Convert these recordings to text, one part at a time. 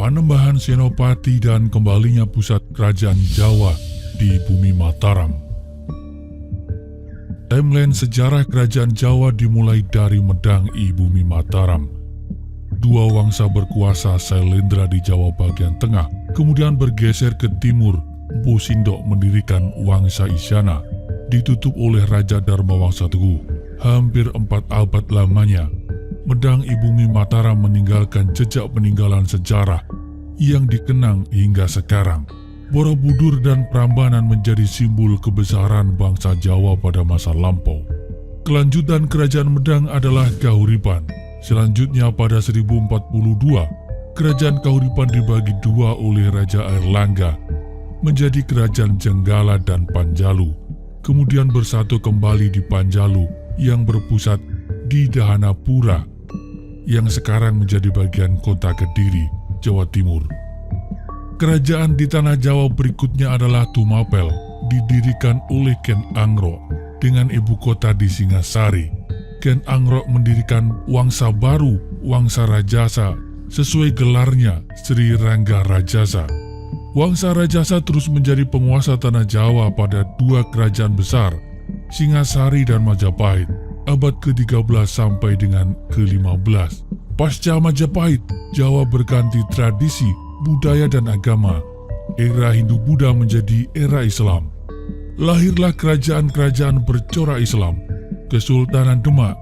Panembahan Senopati dan kembalinya pusat kerajaan Jawa di bumi Mataram. Timeline sejarah kerajaan Jawa dimulai dari Medang I bumi Mataram. Dua wangsa berkuasa Sailendra di Jawa bagian tengah, kemudian bergeser ke timur. Mpu Sindok mendirikan Wangsa Isyana, ditutup oleh Raja Dharmawangsa Teguh. Hampir 4 abad lamanya, Medang I bumi Mataram meninggalkan jejak peninggalan sejarah yang dikenang hingga sekarang. Borobudur dan Prambanan menjadi simbol kebesaran bangsa Jawa pada masa lampau. Kelanjutan kerajaan Medang adalah Kahuripan. Selanjutnya pada 1042, kerajaan Kahuripan dibagi dua oleh Raja Airlangga menjadi kerajaan Jenggala dan Panjalu. Kemudian bersatu kembali di Panjalu yang berpusat di Dahanapura yang sekarang menjadi bagian kota Kediri, Jawa Timur. Kerajaan di tanah Jawa berikutnya adalah Tumapel, didirikan oleh Ken Angrok dengan ibu kota di Singasari. Ken Angrok mendirikan wangsa baru, Wangsa Rajasa, sesuai gelarnya Sri Rangga Rajasa. Wangsa Rajasa terus menjadi penguasa tanah Jawa pada dua kerajaan besar, Singasari dan Majapahit, abad ke-13 sampai dengan ke-15. Pasca Majapahit, Jawa berganti tradisi, budaya dan agama. Era Hindu-Buddha menjadi era Islam. Lahirlah kerajaan-kerajaan bercorak Islam. Kesultanan Demak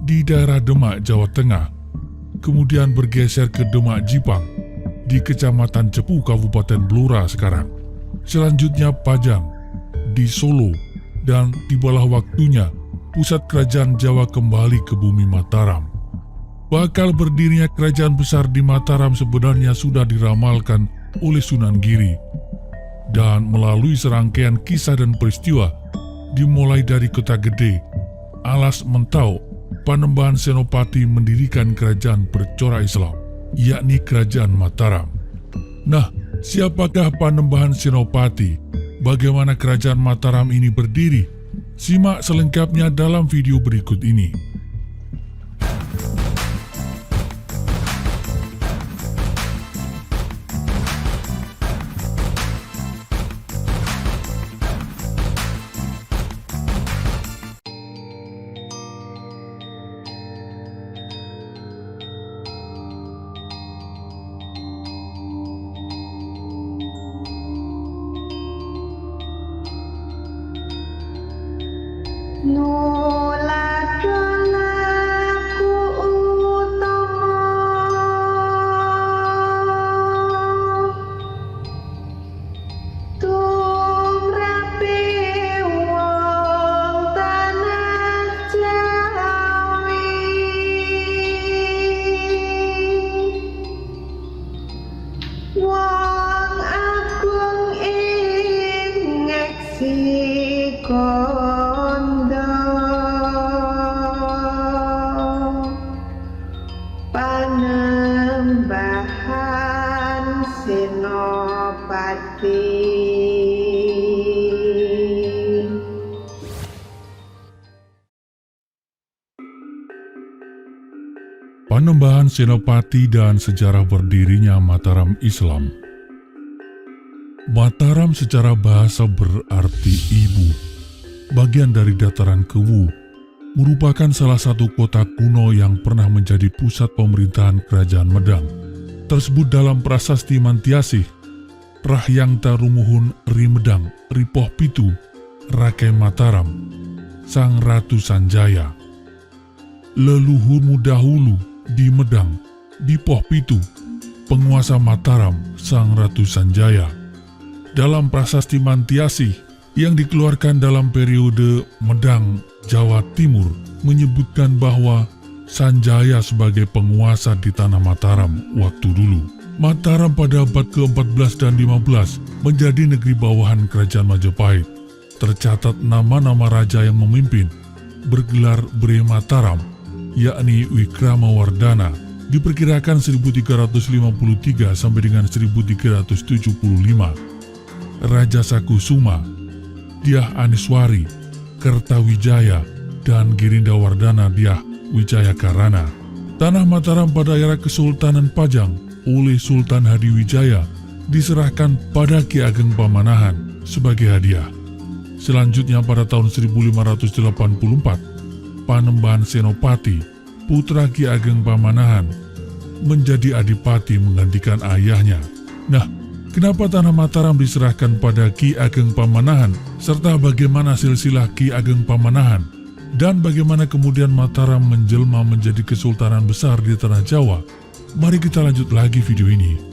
di daerah Demak, Jawa Tengah, kemudian bergeser ke Demak Jipang di Kecamatan Cepu, Kabupaten Blora sekarang. Selanjutnya Pajang di Solo, dan tibalah waktunya pusat kerajaan Jawa kembali ke bumi Mataram. Bakal berdirinya kerajaan besar di Mataram sebenarnya sudah diramalkan oleh Sunan Giri. Dan melalui serangkaian kisah dan peristiwa, dimulai dari Kota Gede, Alas Mentau, Panembahan Senopati mendirikan kerajaan bercorak Islam, yakni Kerajaan Mataram. Nah, siapakah Panembahan Senopati? Bagaimana kerajaan Mataram ini berdiri? Simak selengkapnya dalam video berikut ini. Panembahan Senopati. Panembahan Senopati dan sejarah berdirinya Mataram Islam. Mataram secara bahasa berarti ibu, bagian dari dataran Kewu, merupakan salah satu kota kuno yang pernah menjadi pusat pemerintahan kerajaan Medang. Tersebut dalam prasasti Mantiasih, Rahyang Tarumuhun Rimedang, Ripoh Pitu, Rakai Mataram, Sang Ratu Sanjaya. Leluhurmu dahulu di Medang, di Poh Pitu, penguasa Mataram, Sang Ratu Sanjaya. Dalam prasasti Mantiasih yang dikeluarkan dalam periode Medang, Jawa Timur, menyebutkan bahwa Sanjaya sebagai penguasa di tanah Mataram waktu dulu. Mataram pada abad ke-14 dan 15 menjadi negeri bawahan kerajaan Majapahit. Tercatat nama-nama raja yang memimpin bergelar Bre Mataram, yakni Wikramawardhana, diperkirakan 1353 sampai dengan 1375. Raja Sakusuma, Dyah Aniswari, Kertawijaya, dan Girindawardhana Dyah Wijaya Karana. Tanah Mataram pada era Kesultanan Pajang oleh Sultan Hadiwijaya diserahkan pada Ki Ageng Pamanahan sebagai hadiah. Selanjutnya pada tahun 1584, Panembahan Senopati, putra Ki Ageng Pamanahan, menjadi adipati menggantikan ayahnya. Nah, kenapa tanah Mataram diserahkan pada Ki Ageng Pamanahan, serta bagaimana silsilah Ki Ageng Pamanahan, dan bagaimana kemudian Mataram menjelma menjadi kesultanan besar di tanah Jawa? Mari kita lanjut lagi video ini.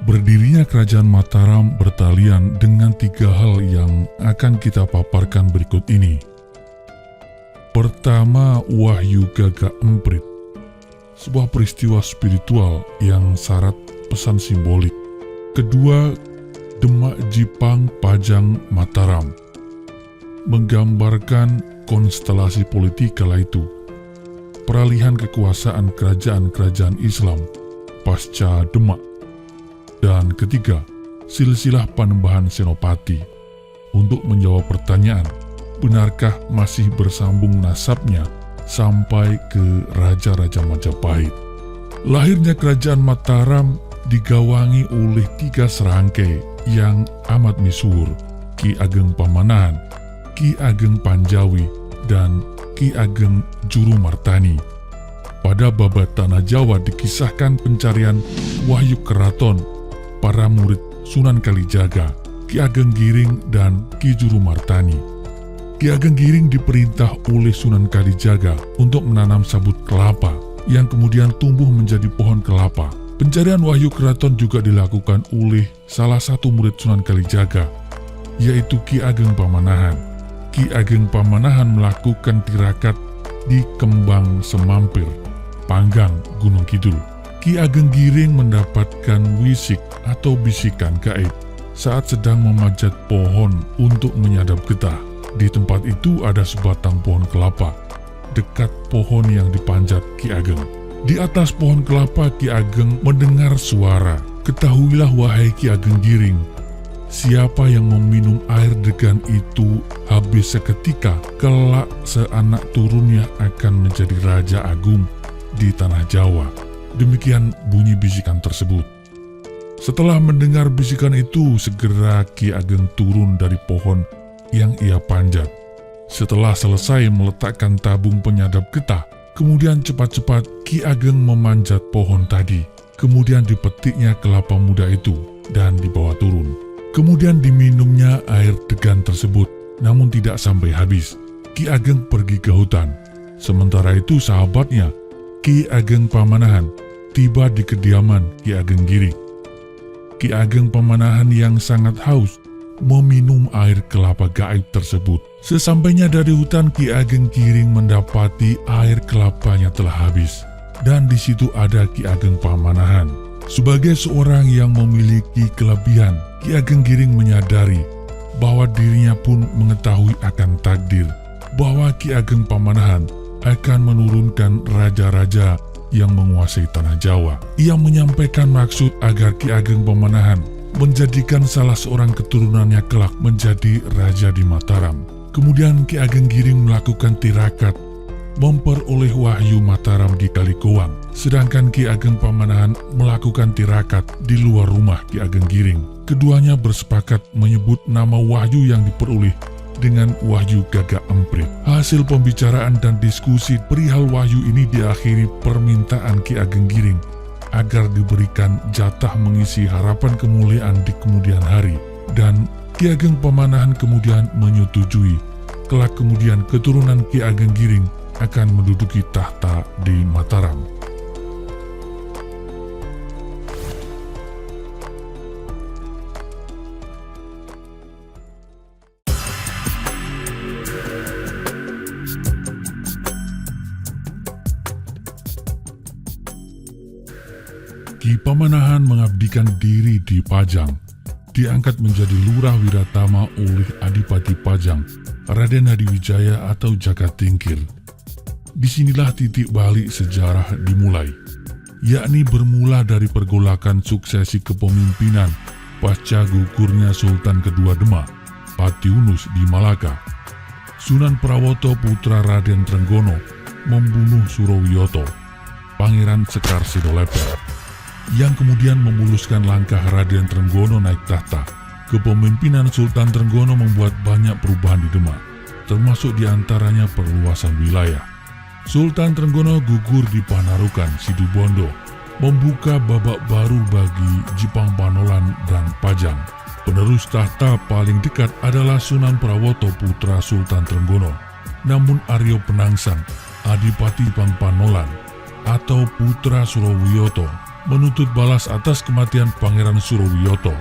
Berdirinya Kerajaan Mataram bertalian dengan 3 hal yang akan kita paparkan berikut ini. Pertama, Wahyu Gagak Emprit, sebuah peristiwa spiritual yang syarat pesan simbolik. Kedua, Demak Jipang Pajang Mataram, menggambarkan konstelasi politik kala itu, peralihan kekuasaan kerajaan-kerajaan Islam pasca Demak. Dan ketiga, silsilah Panembahan Senopati, untuk menjawab pertanyaan, benarkah masih bersambung nasabnya sampai ke Raja-Raja Majapahit. Lahirnya Kerajaan Mataram digawangi oleh 3 serangkai yang amat misuwur, Ki Ageng Pamanahan, Ki Ageng Panjawi, dan Ki Ageng Jurumartani. Pada babat Tanah Jawa dikisahkan pencarian Wahyu Keraton para murid Sunan Kalijaga, Ki Ageng Giring, dan Ki Jurumartani. Ki Ageng Giring diperintah oleh Sunan Kalijaga untuk menanam sabut kelapa yang kemudian tumbuh menjadi pohon kelapa. Pencarian Wahyu Keraton juga dilakukan oleh salah satu murid Sunan Kalijaga, yaitu Ki Ageng Pamanahan. Ki Ageng Pamanahan melakukan tirakat di Kembang Semampir, Panggang, Gunung Kidul. Ki Ageng Giring mendapatkan wisik atau bisikan gaib saat sedang memanjat pohon untuk menyadap getah. Di tempat itu ada sebatang pohon kelapa dekat pohon yang dipanjat Ki Ageng. Di atas pohon kelapa Ki Ageng mendengar suara, "Ketahuilah wahai Ki Ageng Giring, siapa yang meminum air degan itu habis seketika, kelak seanak turunnya akan menjadi Raja Agung di Tanah Jawa." Demikian bunyi bisikan tersebut. Setelah mendengar bisikan itu, segera Ki Ageng turun dari pohon yang ia panjat. Setelah selesai meletakkan tabung penyadap getah, kemudian cepat-cepat Ki Ageng memanjat pohon tadi. Kemudian dipetiknya kelapa muda itu dan dibawa turun. Kemudian diminumnya air degan tersebut, namun tidak sampai habis. Ki Ageng pergi ke hutan. Sementara itu sahabatnya, Ki Ageng Pamanahan, tiba di kediaman Ki Ageng Giring. Ki Ageng Pamanahan yang sangat haus meminum air kelapa gaib tersebut. Sesampainya dari hutan, Ki Ageng Giring mendapati air kelapanya telah habis, dan di situ ada Ki Ageng Pamanahan. Sebagai seorang yang memiliki kelebihan, Ki Ageng Giring menyadari bahwa dirinya pun mengetahui akan takdir, bahwa Ki Ageng Pamanahan akan menurunkan raja-raja yang menguasai Tanah Jawa. Ia menyampaikan maksud agar Ki Ageng Pamanahan menjadikan salah seorang keturunannya kelak menjadi raja di Mataram. Kemudian Ki Ageng Giring melakukan tirakat memperoleh wahyu Mataram di Kalikowang, sedangkan Ki Ageng Pamanahan melakukan tirakat di luar rumah Ki Ageng Giring. Keduanya bersepakat menyebut nama wahyu yang diperoleh dengan Wahyu Gagak Emprit. Hasil pembicaraan dan diskusi perihal wahyu ini diakhiri permintaan Ki Ageng Giring agar diberikan jatah mengisi harapan kemuliaan di kemudian hari, dan Ki Ageng Pamanahan kemudian menyetujui. Kelak kemudian keturunan Ki Ageng Giring akan menduduki tahta di Mataram. Ki Pamanahan mengabdikan diri di Pajang, diangkat menjadi lurah wiratama oleh Adipati Pajang, Raden Hadiwijaya atau Jagatingkir. Disinilah titik balik sejarah dimulai, yakni bermula dari pergolakan suksesi kepemimpinan pasca gugurnya Sultan kedua Demak, Patiunus di Malaka, Sunan Prawoto putra Raden Trenggono membunuh Surowiyoto, Pangeran Sekar Sidolepet, yang kemudian memuluskan langkah Raden Trenggono naik tahta. Kepemimpinan Sultan Trenggono membuat banyak perubahan di Demak, termasuk diantaranya perluasan wilayah. Sultan Trenggono gugur di Panarukan, Situbondo, membuka babak baru bagi Jipang Panolan dan Pajang. Penerus tahta paling dekat adalah Sunan Prawoto putra Sultan Trenggono. Namun Aryo Penangsang, Adipati Jipang Panolan atau putra Surowiyoto, menuntut balas atas kematian Pangeran Surowiyoto,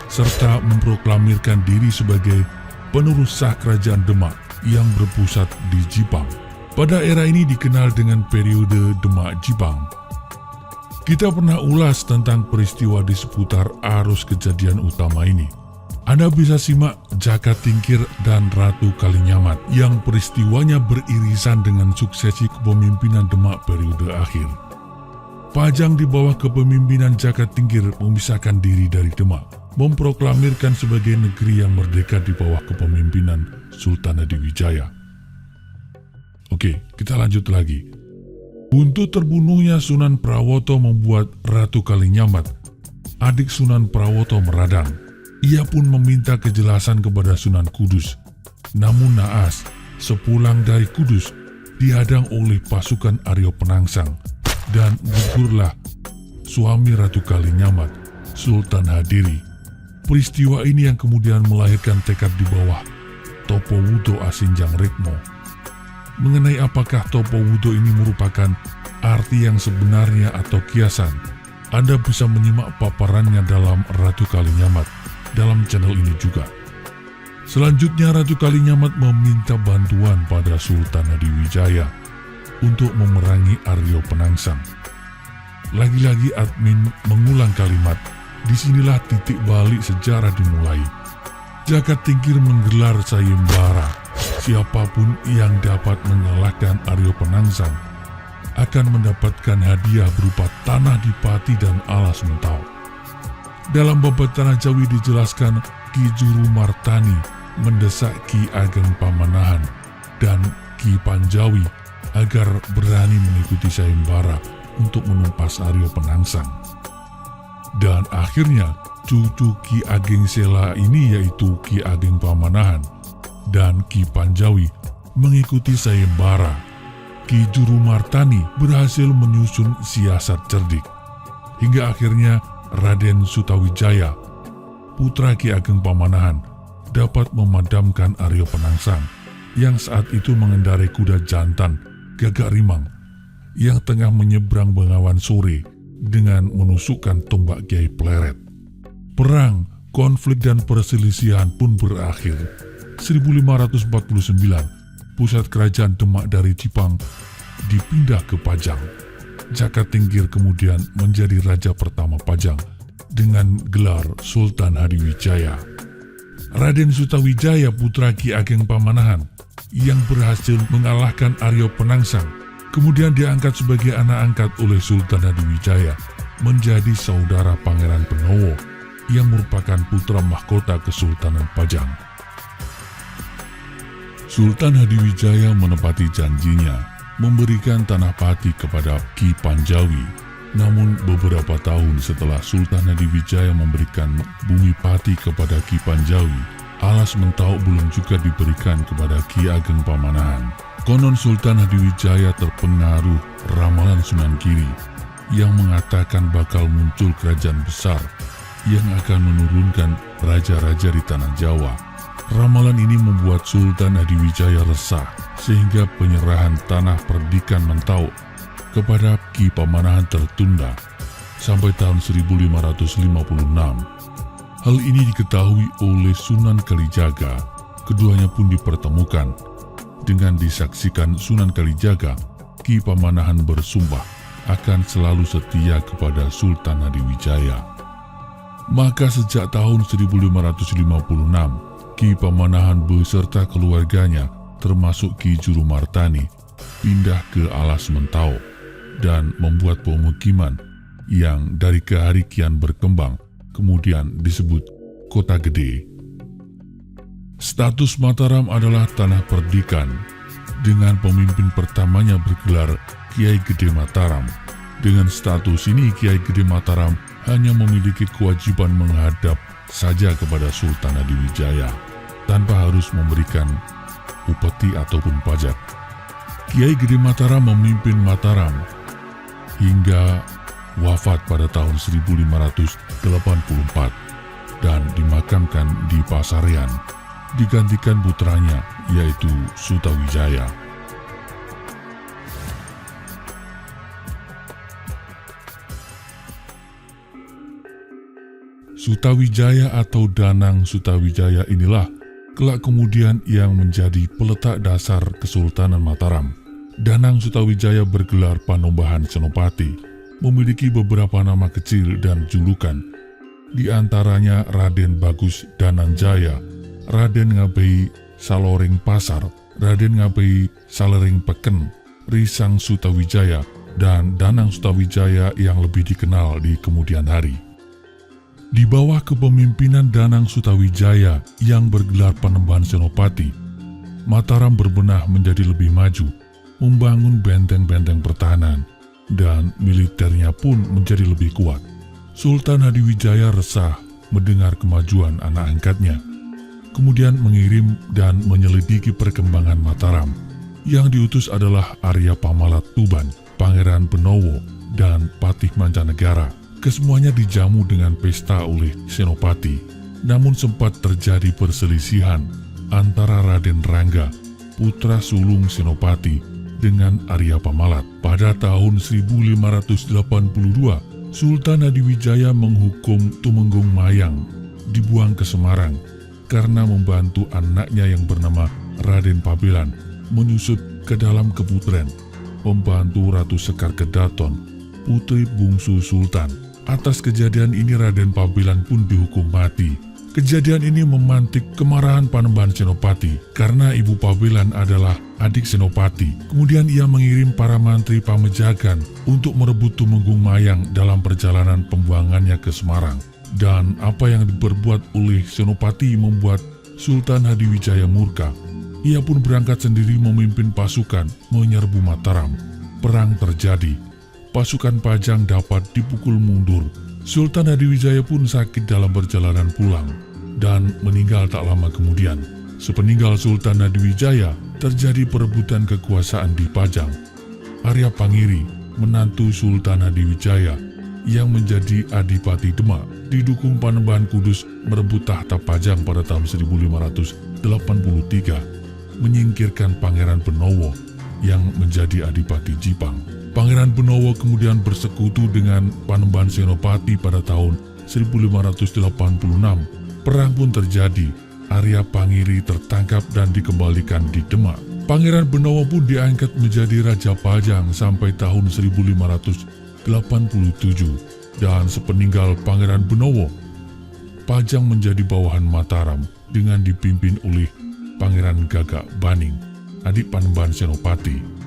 serta memproklamirkan diri sebagai penerus sah kerajaan Demak yang berpusat di Jipang. Pada era ini dikenal dengan periode Demak Jipang. Kita pernah ulas tentang peristiwa di seputar arus kejadian utama ini. Anda bisa simak Jaka Tingkir dan Ratu Kalinyamat yang peristiwanya beririsan dengan suksesi kepemimpinan Demak periode akhir. Pajang di bawah kepemimpinan Jaka Tingkir memisahkan diri dari Demak, memproklamirkan sebagai negeri yang merdeka di bawah kepemimpinan Sultan Hadiwijaya. Oke, kita lanjut lagi. Untuk terbunuhnya Sunan Prawoto membuat Ratu Kalinyamat, adik Sunan Prawoto, meradang. Ia pun meminta kejelasan kepada Sunan Kudus. Namun naas, sepulang dari Kudus, dihadang oleh pasukan Aryo Penangsang, dan gugurlah suami Ratu Kalinyamat, Sultan Hadiri. Peristiwa ini yang kemudian melahirkan tekad di bawah Topo Wudo Asinjang Rekmo. Mengenai apakah Topo Wudo ini merupakan arti yang sebenarnya atau kiasan, Anda bisa menyimak paparannya dalam Ratu Kalinyamat dalam channel ini juga. Selanjutnya Ratu Kalinyamat meminta bantuan pada Sultan Hadiwijaya untuk memerangi Aryo Penangsang. Lagi-lagi admin mengulang kalimat, disinilah titik balik sejarah dimulai. Jaka Tingkir menggelar sayembara. Siapapun yang dapat mengalahkan Aryo Penangsang akan mendapatkan hadiah berupa tanah di Pati dan Alas Mentau. Dalam Babat Tanah Jawi dijelaskan, Ki Juru Martani mendesak Ki Ageng Pamanahan dan Ki Panjawi agar berani mengikuti sayembara untuk menumpas Aryo Penangsang. Dan akhirnya cucu Ki Ageng Sela ini, yaitu Ki Ageng Pamanahan dan Ki Panjawi, mengikuti sayembara. Ki Juru Martani berhasil menyusun siasat cerdik, hingga akhirnya Raden Sutawijaya, putra Ki Ageng Pamanahan, dapat memadamkan Aryo Penangsang yang saat itu mengendarai kuda jantan Gagak Rimang yang tengah menyeberang Bengawan Sore dengan menusukkan tombak Kiai Pleret. Perang, konflik dan perselisihan pun berakhir. 1549, pusat kerajaan Demak dari Jipang dipindah ke Pajang. Jaka Tingkir kemudian menjadi raja pertama Pajang dengan gelar Sultan Hadiwijaya. Raden Sutawijaya, putra Ki Ageng Pamanahan yang berhasil mengalahkan Aryo Penangsang, kemudian diangkat sebagai anak angkat oleh Sultan Hadiwijaya menjadi saudara Pangeran Penowo yang merupakan putra mahkota Kesultanan Pajang. Sultan Hadiwijaya menepati janjinya memberikan tanah Pati kepada Ki Panjawi. Namun beberapa tahun setelah Sultan Hadiwijaya memberikan bumi Pati kepada Ki Panjawi, Alas Mentau belum juga diberikan kepada Ki Ageng Pamanahan. Konon Sultan Hadiwijaya terpengaruh ramalan Sunan Giri yang mengatakan bakal muncul kerajaan besar yang akan menurunkan raja-raja di tanah Jawa. Ramalan ini membuat Sultan Hadiwijaya resah, sehingga penyerahan tanah perdikan Mentau kepada Ki Pamanahan tertunda sampai tahun 1556. Hal ini diketahui oleh Sunan Kalijaga. Keduanya pun dipertemukan. Dengan disaksikan Sunan Kalijaga, Ki Pamanahan bersumpah akan selalu setia kepada Sultan Hadiwijaya. Maka sejak tahun 1556, Ki Pamanahan beserta keluarganya, termasuk Ki Juru Martani, pindah ke Alas Mentau dan membuat pemukiman yang dari ke hari kian berkembang, kemudian disebut Kota Gede. Status Mataram adalah tanah perdikan, dengan pemimpin pertamanya bergelar Kiai Gede Mataram. Dengan status ini, Kiai Gede Mataram hanya memiliki kewajiban menghadap saja kepada Sultan Hadiwijaya, tanpa harus memberikan upeti ataupun pajak. Kiai Gede Mataram memimpin Mataram hingga wafat pada tahun 1584 dan dimakamkan di Pasarean, digantikan putranya yaitu Sutawijaya. Sutawijaya atau Danang Sutawijaya inilah kelak kemudian yang menjadi peletak dasar Kesultanan Mataram. Danang Sutawijaya bergelar Panembahan Senopati, memiliki beberapa nama kecil dan julukan, di antaranya Raden Bagus Dananjaya, Raden Ngabei Saloreng Pasar, Raden Ngabei Salering Peken, Risang Sutawijaya, dan Danang Sutawijaya yang lebih dikenal di kemudian hari. Di bawah kepemimpinan Danang Sutawijaya yang bergelar Panembahan Senopati, Mataram berbenah menjadi lebih maju, membangun benteng-benteng pertahanan, dan militernya pun menjadi lebih kuat. Sultan Hadiwijaya resah mendengar kemajuan anak angkatnya, kemudian mengirim dan menyelidiki perkembangan Mataram. Yang diutus adalah Arya Pamalat Tuban, Pangeran Benowo, dan Patih Mancanegara. Kesemuanya dijamu dengan pesta oleh Senopati. Namun sempat terjadi perselisihan antara Raden Rangga, putra sulung Senopati, dengan Arya Pamalat. Pada tahun 1582, Sultan Hadiwijaya menghukum Tumenggung Mayang dibuang ke Semarang karena membantu anaknya yang bernama Raden Pabelan menyusup ke dalam keputren, membantu Ratu Sekar Kedaton, putri bungsu Sultan. Atas kejadian ini Raden Pabelan pun dihukum mati. Kejadian ini memantik kemarahan Panembahan Senopati karena ibu Pabelan adalah adik Senopati. Kemudian ia mengirim para mantri Pamejagan untuk merebut Tumenggung Mayang dalam perjalanan pembuangannya ke Semarang. Dan apa yang diperbuat oleh Senopati membuat Sultan Hadiwijaya murka. Ia pun berangkat sendiri memimpin pasukan menyerbu Mataram. Perang terjadi. Pasukan Pajang dapat dipukul mundur. Sultan Hadiwijaya pun sakit dalam perjalanan pulang dan meninggal tak lama kemudian. Sepeninggal Sultan Hadiwijaya, terjadi perebutan kekuasaan di Pajang. Arya Pangiri, menantu Sultan Hadiwijaya, yang menjadi Adipati Demak, didukung Panembahan Kudus merebut tahta Pajang pada tahun 1583, menyingkirkan Pangeran Benowo yang menjadi Adipati Jipang. Pangeran Benowo kemudian bersekutu dengan Panembahan Senopati pada tahun 1586. Perang pun terjadi. Arya Pangiri tertangkap dan dikembalikan di Demak. Pangeran Benowo pun diangkat menjadi Raja Pajang sampai tahun 1587. Dan sepeninggal Pangeran Benowo, Pajang menjadi bawahan Mataram dengan dipimpin oleh Pangeran Gagak Baning, adik Panembahan Senopati.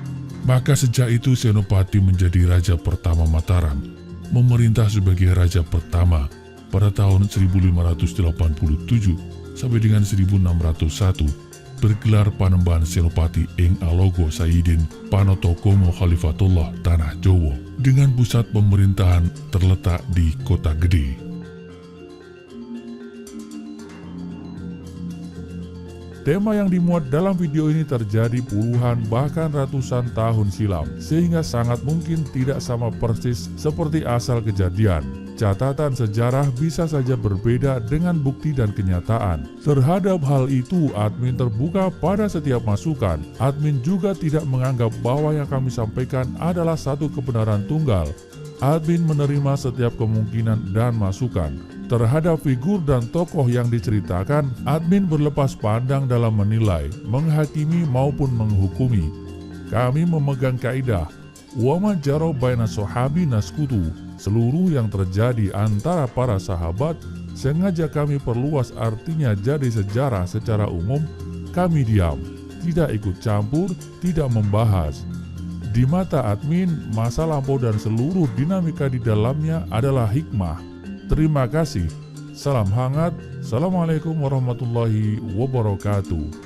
Maka sejak itu Senopati menjadi raja pertama Mataram, memerintah sebagai raja pertama pada tahun 1587 sampai dengan 1601, bergelar Panembahan Senopati ing Alogo Saidin Panotokomo Khalifatullah Tanah Jowo, dengan pusat pemerintahan terletak di Kota Gede. Tema yang dimuat dalam video ini terjadi puluhan bahkan ratusan tahun silam, sehingga sangat mungkin tidak sama persis seperti asal kejadian. Catatan sejarah bisa saja berbeda dengan bukti dan kenyataan. Terhadap hal itu, admin terbuka pada setiap masukan. Admin juga tidak menganggap bahwa yang kami sampaikan adalah satu kebenaran tunggal. Admin menerima setiap kemungkinan dan masukan. Terhadap figur dan tokoh yang diceritakan, admin berlepas pandang dalam menilai, menghakimi maupun menghukumi. Kami memegang kaidah, wa ma jara baina sahabi naskutu. Seluruh yang terjadi antara para sahabat sengaja kami perluas, artinya jadi sejarah secara umum. Kami diam, tidak ikut campur, tidak membahas. Di mata admin, masa lampau dan seluruh dinamika di dalamnya adalah hikmah. Terima kasih. Salam hangat. Assalamualaikum warahmatullahi wabarakatuh.